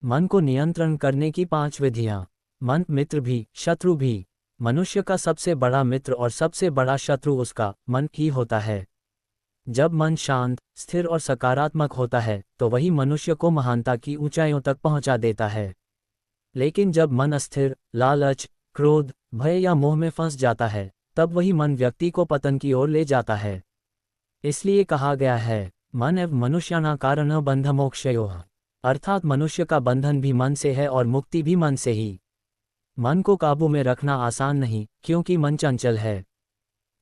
मन को नियंत्रण करने की 5 विधियां। मन मित्र भी शत्रु भी। मनुष्य का सबसे बड़ा मित्र और सबसे बड़ा शत्रु उसका मन ही होता है। जब मन शांत, स्थिर और सकारात्मक होता है तो वही मनुष्य को महानता की ऊंचाइयों तक पहुंचा देता है। लेकिन जब मन अस्थिर, लालच, क्रोध, भय या मोह में फंस जाता है, तब वही मन व्यक्ति को पतन की ओर ले जाता है। इसलिए कहा गया है, मन एव मनुष्याणां कारणः बन्धमोक्षयोः, अर्थात मनुष्य का बंधन भी मन से है और मुक्ति भी मन से ही। मन को काबू में रखना आसान नहीं, क्योंकि मन चंचल है।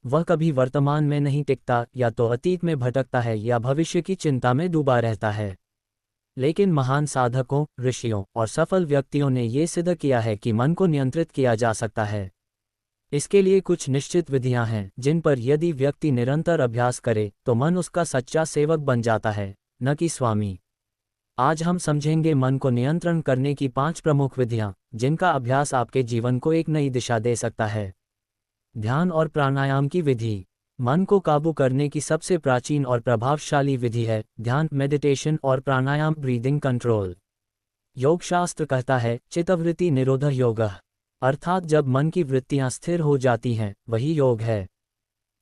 वह कभी वर्तमान में नहीं टिकता, या तो अतीत में भटकता है या भविष्य की चिंता में डूबा रहता है। लेकिन महान साधकों, ऋषियों और सफल व्यक्तियों ने ये सिद्ध किया है कि मन को नियंत्रित किया जा सकता है। इसके लिए कुछ निश्चित विधियां हैं, जिन पर यदि व्यक्ति निरंतर अभ्यास करे तो मन उसका सच्चा सेवक बन जाता है, न कि स्वामी। आज हम समझेंगे मन को नियंत्रण करने की 5 प्रमुख विधियां, जिनका अभ्यास आपके जीवन को एक नई दिशा दे सकता है। ध्यान और प्राणायाम की विधि। मन को काबू करने की सबसे प्राचीन और प्रभावशाली विधि है ध्यान, मेडिटेशन और प्राणायाम, ब्रीदिंग कंट्रोल। योगशास्त्र कहता है, चित्तवृत्ति निरोधः योगः, अर्थात जब मन की वृत्तियां स्थिर हो जाती हैं, वही योग है।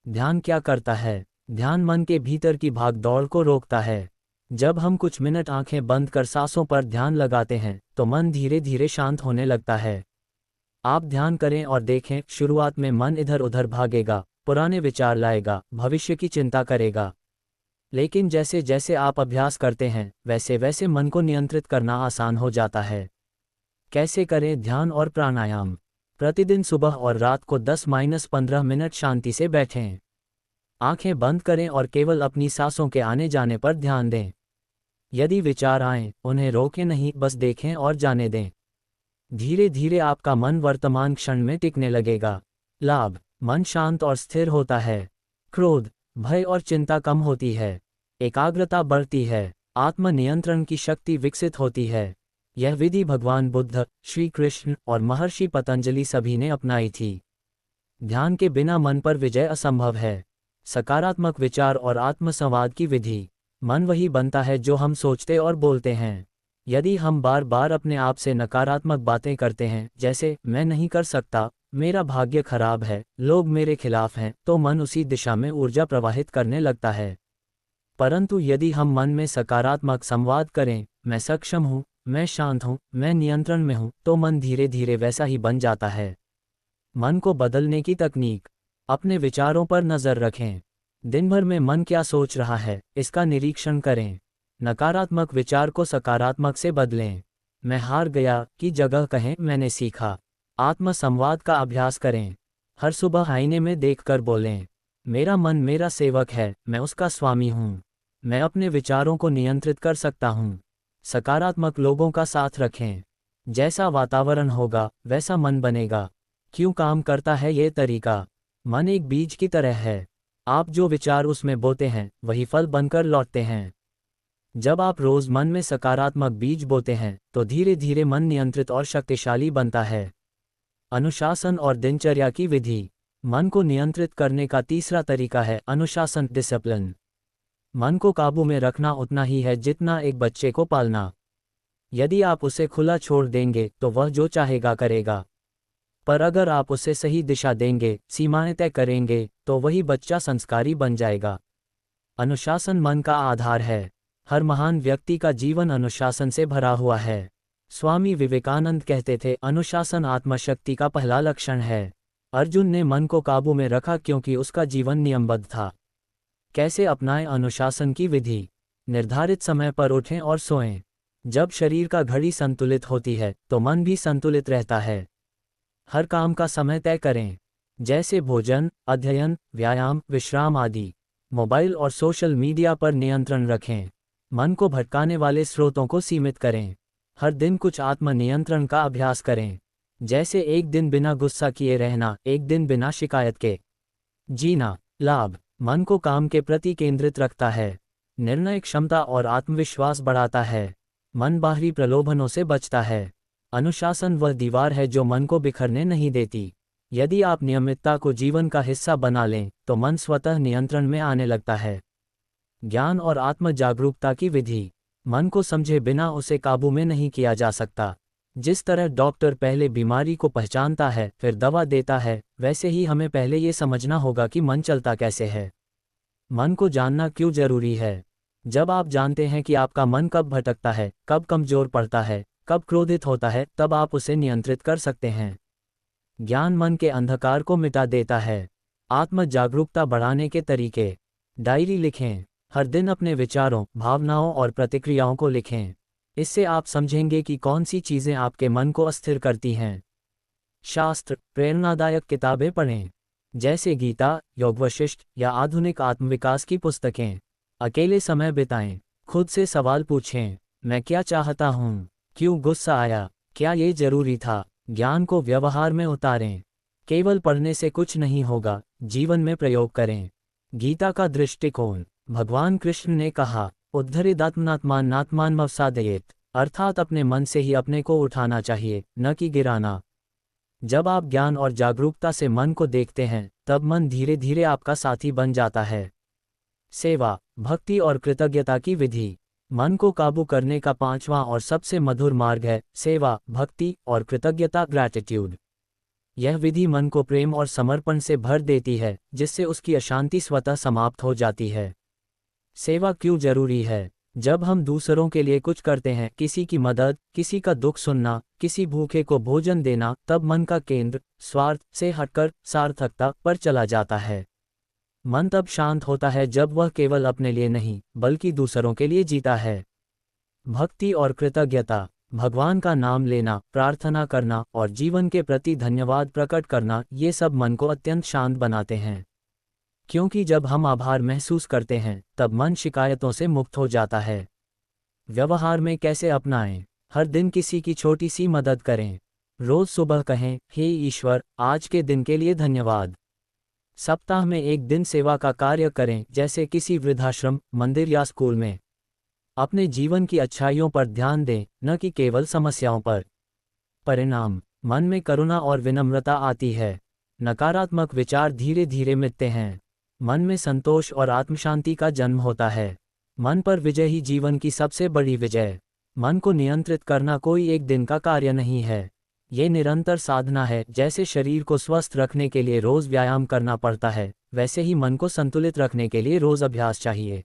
ध्यान क्या करता है? ध्यान मन के भीतर की भागदौड़ को रोकता है। जब हम कुछ मिनट आंखें बंद कर सांसों पर ध्यान लगाते हैं तो मन धीरे धीरे शांत होने लगता है। आप ध्यान करें और देखें, शुरुआत में मन इधर उधर भागेगा, पुराने विचार लाएगा, भविष्य की चिंता करेगा। लेकिन जैसे जैसे आप अभ्यास करते हैं, वैसे वैसे मन को नियंत्रित करना आसान हो जाता है। कैसे करें ध्यान और प्राणायाम? प्रतिदिन सुबह और रात को 10-15 मिनट शांति से बैठें। आंखें बंद करें और केवल अपनी सांसों के आने जाने पर ध्यान दें। यदि विचार आएं, उन्हें रोकें नहीं, बस देखें और जाने दें। धीरे धीरे आपका मन वर्तमान क्षण में टिकने लगेगा। लाभ: मन शांत और स्थिर होता है। क्रोध, भय और चिंता कम होती है। एकाग्रता बढ़ती है। आत्मनियंत्रण की शक्ति विकसित होती है। यह विधि भगवान बुद्ध, श्री कृष्ण और महर्षि पतंजलि सभी ने अपनाई थी। ध्यान के बिना मन पर विजय असंभव है। सकारात्मक विचार और आत्मसंवाद की विधि। मन वही बनता है जो हम सोचते और बोलते हैं। यदि हम बार बार अपने आप से नकारात्मक बातें करते हैं, जैसे मैं नहीं कर सकता, मेरा भाग्य खराब है, लोग मेरे खिलाफ हैं, तो मन उसी दिशा में ऊर्जा प्रवाहित करने लगता है। परंतु यदि हम मन में सकारात्मक संवाद करें, मैं सक्षम हूँ, मैं शांत हूँ, मैं नियंत्रण में हूँ, तो मन धीरे धीरे वैसा ही बन जाता है। मन को बदलने की तकनीक। अपने विचारों पर नज़र रखें। दिन भर में मन क्या सोच रहा है, इसका निरीक्षण करें। नकारात्मक विचार को सकारात्मक से बदलें। मैं हार गया की जगह कहें, मैंने सीखा। आत्मसंवाद का अभ्यास करें। हर सुबह आईने में देखकर बोलें, मेरा मन मेरा सेवक है, मैं उसका स्वामी हूँ। मैं अपने विचारों को नियंत्रित कर सकता हूँ। सकारात्मक लोगों का साथ रखें। जैसा वातावरण होगा, वैसा मन बनेगा। क्यों काम करता है ये तरीका? मन एक बीज की तरह है। आप जो विचार उसमें बोते हैं, वही फल बनकर लौटते हैं। जब आप रोज मन में सकारात्मक बीज बोते हैं, तो धीरे धीरे मन नियंत्रित और शक्तिशाली बनता है। अनुशासन और दिनचर्या की विधि। मन को नियंत्रित करने का तीसरा तरीका है अनुशासन, डिसिप्लिन। मन को काबू में रखना उतना ही है जितना एक बच्चे को पालना। यदि आप उसे खुला छोड़ देंगे तो वह जो चाहेगा करेगा। पर अगर आप उसे सही दिशा देंगे, सीमाएं तय करेंगे, तो वही बच्चा संस्कारी बन जाएगा। अनुशासन मन का आधार है। हर महान व्यक्ति का जीवन अनुशासन से भरा हुआ है। स्वामी विवेकानंद कहते थे, अनुशासन आत्मशक्ति का पहला लक्षण है। अर्जुन ने मन को काबू में रखा क्योंकि उसका जीवन नियमबद्ध था। कैसे अपनाएं अनुशासन की विधि? निर्धारित समय पर उठें और सोएं। जब शरीर का घड़ी संतुलित होती है, तो मन भी संतुलित रहता है। हर काम का समय तय करें, जैसे भोजन, अध्ययन, व्यायाम, विश्राम आदि। मोबाइल और सोशल मीडिया पर नियंत्रण रखें। मन को भटकाने वाले स्रोतों को सीमित करें। हर दिन कुछ आत्मनियंत्रण का अभ्यास करें, जैसे एक दिन बिना गुस्सा किए रहना, एक दिन बिना शिकायत के जीना। लाभ: मन को काम के प्रति केंद्रित रखता है। निर्णय क्षमता और आत्मविश्वास बढ़ाता है। मन बाहरी प्रलोभनों से बचता है। अनुशासन वह दीवार है जो मन को बिखरने नहीं देती। यदि आप नियमितता को जीवन का हिस्सा बना लें, तो मन स्वतः नियंत्रण में आने लगता है। ज्ञान और आत्म जागरूकता की विधि। मन को समझे बिना उसे काबू में नहीं किया जा सकता। जिस तरह डॉक्टर पहले बीमारी को पहचानता है फिर दवा देता है, वैसे ही हमें पहले ये समझना होगा कि मन चलता कैसे है। मन को जानना क्यों जरूरी है? जब आप जानते हैं कि आपका मन कब भटकता है, कब कमजोर पड़ता है, कब क्रोधित होता है, तब आप उसे नियंत्रित कर सकते हैं। ज्ञान मन के अंधकार को मिटा देता है। आत्म जागरूकता बढ़ाने के तरीके। डायरी लिखें। हर दिन अपने विचारों, भावनाओं और प्रतिक्रियाओं को लिखें। इससे आप समझेंगे कि कौन सी चीज़ें आपके मन को अस्थिर करती हैं। शास्त्र, प्रेरणादायक किताबें पढ़ें, जैसे गीता, योग वशिष्ठ या आधुनिक आत्मविकास की पुस्तकें। अकेले समय बिताएं। खुद से सवाल पूछें, मैं क्या चाहता हूँ? क्यों गुस्सा आया? क्या ये जरूरी था? ज्ञान को व्यवहार में उतारें। केवल पढ़ने से कुछ नहीं होगा, जीवन में प्रयोग करें। गीता का दृष्टिकोण। भगवान कृष्ण ने कहा, उद्धरिदात्मनात्मानमवसादयेत, अर्थात अपने मन से ही अपने को उठाना चाहिए, न कि गिराना। जब आप ज्ञान और जागरूकता से मन को देखते हैं, तब मन धीरे धीरे आपका साथी बन जाता है। सेवा, भक्ति और कृतज्ञता की विधि। मन को काबू करने का पांचवां और सबसे मधुर मार्ग है सेवा, भक्ति और कृतज्ञता, ग्रैटिट्यूड। यह विधि मन को प्रेम और समर्पण से भर देती है, जिससे उसकी अशांति स्वतः समाप्त हो जाती है। सेवा क्यों जरूरी है? जब हम दूसरों के लिए कुछ करते हैं, किसी की मदद, किसी का दुख सुनना, किसी भूखे को भोजन देना, तब मन का केंद्र स्वार्थ से हटकर सार्थकता पर चला जाता है। मन तब शांत होता है जब वह केवल अपने लिए नहीं, बल्कि दूसरों के लिए जीता है। भक्ति और कृतज्ञता। भगवान का नाम लेना, प्रार्थना करना और जीवन के प्रति धन्यवाद प्रकट करना, ये सब मन को अत्यंत शांत बनाते हैं। क्योंकि जब हम आभार महसूस करते हैं, तब मन शिकायतों से मुक्त हो जाता है। व्यवहार में कैसे अपनाएं? हर दिन किसी की छोटी सी मदद करें। रोज सुबह कहें, हे ईश्वर, आज के दिन के लिए धन्यवाद। सप्ताह में एक दिन सेवा का कार्य करें, जैसे किसी वृद्धाश्रम, मंदिर या स्कूल में। अपने जीवन की अच्छाइयों पर ध्यान दें, न कि केवल समस्याओं पर। परिणाम, मन में करुणा और विनम्रता आती है। नकारात्मक विचार धीरे धीरे मिटते हैं। मन में संतोष और आत्मशांति का जन्म होता है। मन पर विजय ही जीवन की सबसे बड़ी विजय। मन को नियंत्रित करना कोई एक दिन का कार्य नहीं है। ये निरंतर साधना है। जैसे शरीर को स्वस्थ रखने के लिए रोज व्यायाम करना पड़ता है, वैसे ही मन को संतुलित रखने के लिए रोज अभ्यास चाहिए।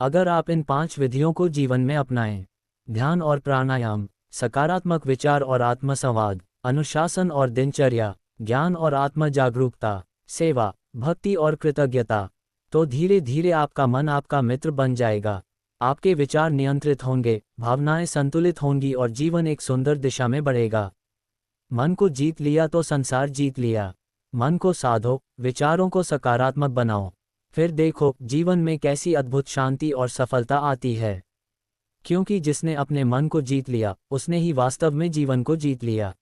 अगर आप इन 5 विधियों को जीवन में अपनाएं, ध्यान और प्राणायाम, सकारात्मक विचार और आत्मसंवाद, अनुशासन और दिनचर्या, ज्ञान और आत्म जागरूकता, सेवा, भक्ति और कृतज्ञता, तो धीरे धीरे आपका मन आपका मित्र बन जाएगा। आपके विचार नियंत्रित होंगे, भावनाएं संतुलित होंगी और जीवन एक सुंदर दिशा में बढ़ेगा। मन को जीत लिया तो संसार जीत लिया। मन को साधो, विचारों को सकारात्मक बनाओ, फिर देखो जीवन में कैसी अद्भुत शांति और सफलता आती है। क्योंकि जिसने अपने मन को जीत लिया, उसने ही वास्तव में जीवन को जीत लिया।